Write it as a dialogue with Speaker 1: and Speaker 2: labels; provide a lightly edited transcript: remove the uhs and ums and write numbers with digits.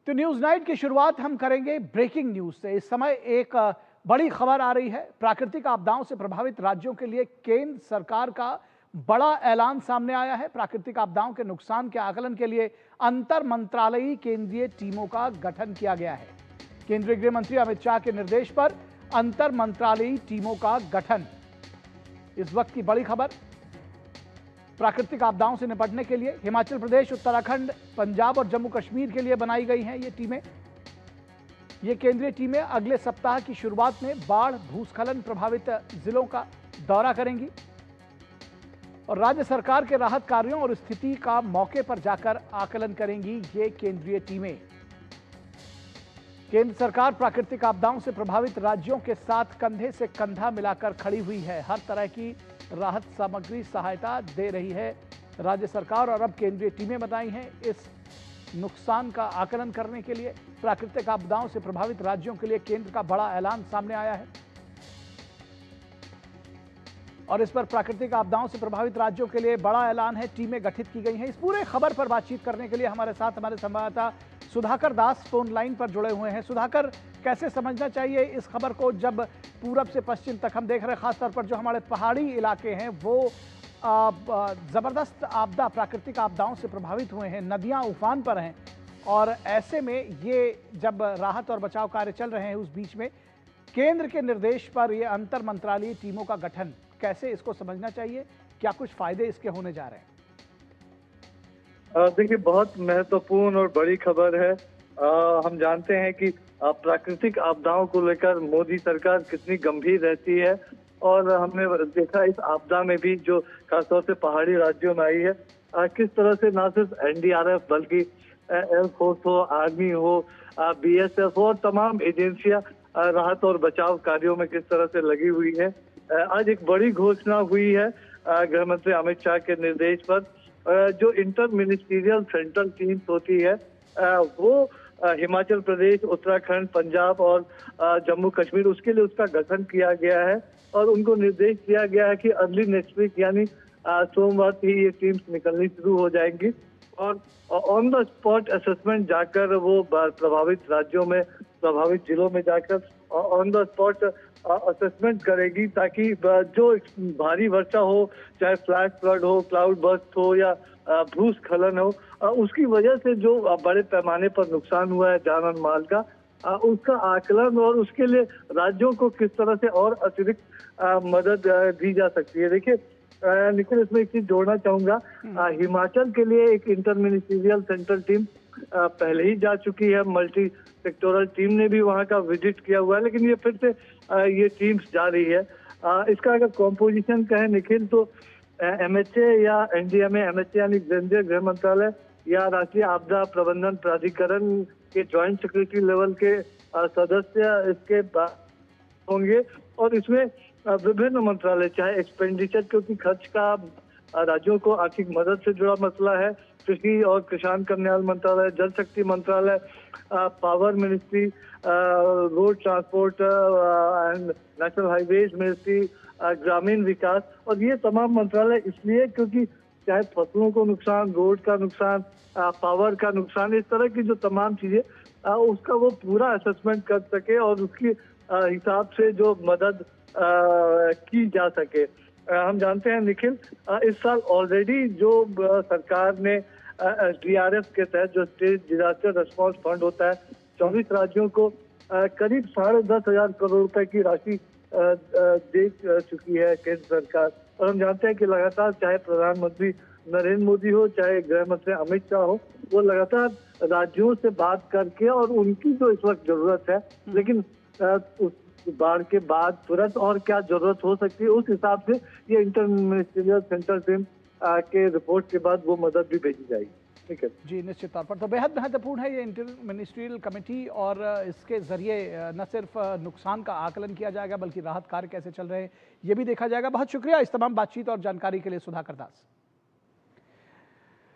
Speaker 1: तो news night की शुरुआत हम करेंगे ब्रेकिंग न्यूज से। इस समय एक बड़ी खबर आ रही है। प्राकृतिक आपदाओं से प्रभावित राज्यों के लिए केंद्र सरकार का बड़ा ऐलान सामने आया है। प्राकृतिक आपदाओं के नुकसान के आकलन के लिए अंतर मंत्रालयी केंद्रीय टीमों का गठन किया गया है। केंद्रीय गृह मंत्री अमित शाह के निर्देश पर अंतर मंत्रालयी टीमों का गठन, इस वक्त की बड़ी खबर। प्राकृतिक आपदाओं से निपटने के लिए हिमाचल प्रदेश, उत्तराखंड, पंजाब और जम्मू कश्मीर के लिए बनाई गई हैं ये टीमें। ये केंद्रीय टीमें अगले सप्ताह की शुरुआत में बाढ़, भूस्खलन प्रभावित जिलों का दौरा करेंगी और राज्य सरकार के राहत कार्यों और स्थिति का मौके पर जाकर आकलन करेंगी ये केंद्रीय टीमें। केंद्र सरकार प्राकृतिक आपदाओं से प्रभावित राज्यों के साथ कंधे से कंधा मिलाकर खड़ी हुई है। हर तरह की राहत सामग्री सहायता दे रही है राज्य सरकार और अब केंद्रीय टीमें बनाई हैं इस नुकसान का आकलन करने के लिए। प्राकृतिक आपदाओं से प्रभावित राज्यों के लिए केंद्र का बड़ा ऐलान सामने आया है और इस पर प्राकृतिक आपदाओं से प्रभावित राज्यों के लिए बड़ा ऐलान है, टीमें गठित की गई हैं। इस पूरे खबर पर बातचीत करने के लिए हमारे साथ हमारे संवाददाता सुधाकर दास फोन लाइन पर जुड़े हुए हैं। सुधाकर, कैसे समझना चाहिए इस खबर को, जब पूरब से पश्चिम तक हम देख रहे हैं खासतौर पर जो हमारे पहाड़ी इलाके हैं वो जबरदस्त आपदा, प्राकृतिक आपदाओं से प्रभावित हुए हैं, नदियां उफान पर हैं और ऐसे में ये जब राहत और बचाव कार्य चल रहे हैं उस बीच में केंद्र के निर्देश पर ये अंतर मंत्रालयी टीमों का गठन, कैसे इसको समझना चाहिए, क्या कुछ फायदे इसके होने जा रहे हैं?
Speaker 2: देखिए, बहुत महत्वपूर्ण और बड़ी खबर है। हम जानते हैं कि प्राकृतिक आपदाओं को लेकर मोदी सरकार कितनी गंभीर रहती है और हमने देखा इस आपदा में भी जो खासतौर से पहाड़ी राज्यों में आई है, किस तरह से न सिर्फ एनडीआरएफ बल्कि एयरफोर्स हो, आर्मी हो, बीएसएफ हो और तमाम एजेंसियां राहत और बचाव कार्यों में किस तरह से लगी हुई है। आज एक बड़ी घोषणा हुई है गृह मंत्री अमित शाह के निर्देश पर। जो इंटर मिनिस्ट्रियल सेंट्रल टीम्स होती है वो हिमाचल प्रदेश, उत्तराखंड, पंजाब और जम्मू कश्मीर, उसके लिए उसका गठन किया गया है और उनको निर्देश दिया गया है कि अर्ली नेक्स्ट वीक यानी सोमवार से ही ये टीम्स निकलनी शुरू हो जाएंगी और ऑन द स्पॉट असेसमेंट जाकर वो प्रभावित राज्यों में, प्रभावित जिलों में जाकर ऑन द स्पॉट असेसमेंट करेगी ताकि जो भारी वर्षा हो, चाहे फ्लैश फ्लड हो, क्लाउड बर्स्ट हो या भूस्खलन हो, उसकी वजह से जो बड़े पैमाने पर नुकसान हुआ है जान और माल का, उसका आकलन और उसके लिए राज्यों को किस तरह से और अतिरिक्त मदद दी जा सकती है। देखिए निखिल, इसमें एक चीज जोड़ना चाहूंगा। हिमाचल के लिए एक इंटर मिनिस्ट्रियल सेंट्रल टीम पहले ही जा चुकी है, मल्टी सेक्टोरल टीम ने भी वहां का विजिट किया हुआ है, लेकिन ये फिर से ये टीम्स जा रही है। इसका अगर कॉम्पोजिशन कहें निखिल तो एमएचए या एनडीएमए, एमएचए यानी केंद्रीय गृह मंत्रालय या राष्ट्रीय आपदा प्रबंधन प्राधिकरण के ज्वाइंट सेक्रेटरी लेवल के सदस्य इसके होंगे और इसमें विभिन्न मंत्रालय, चाहे एक्सपेंडिचर क्योंकि खर्च का राज्यों को आर्थिक मदद से जुड़ा मसला है, कृषि और किसान कल्याण मंत्रालय, जल शक्ति मंत्रालय, power ministry, road transport and national highways ministry, ग्रामीण विकास, और ये तमाम मंत्रालय इसलिए क्योंकि चाहे फसलों को नुकसान, रोड का नुकसान, पावर का नुकसान, इस तरह की जो तमाम चीजें उसका वो पूरा असेसमेंट कर सके और उसकी हिसाब से जो मदद की जा सके। हम जानते हैं निखिल, इस साल ऑलरेडी जो सरकार ने एसडीआरएफ के तहत जो स्टेट डिजास्टर रिस्पांस फंड होता है, 24 राज्यों को करीब 10,500 करोड़ रुपए की राशि दे चुकी है केंद्र सरकार। और हम जानते हैं कि लगातार चाहे प्रधानमंत्री नरेंद्र मोदी हो, चाहे गृह मंत्री अमित शाह हो, वो लगातार राज्यों से बात करके और उनकी जो इस वक्त जरूरत है, लेकिन उस बाढ़ के बाद तुरंत और क्या जरूरत हो सकती है, उस हिसाब से ये इंटर मिनिस्ट्रियल सेंट्रल टीम के रिपोर्ट के बाद वो मदद भी भेजी जाएगी। ठीक है
Speaker 1: जी, निश्चित तौर पर तो बेहद महत्वपूर्ण है ये इंटर मिनिस्ट्रियल कमेटी और इसके जरिए न सिर्फ नुकसान का आकलन किया जाएगा बल्कि राहत कार्य कैसे चल रहे हैं ये भी देखा जाएगा। बहुत शुक्रिया इस तमाम बातचीत और जानकारी के लिए सुधाकर दास।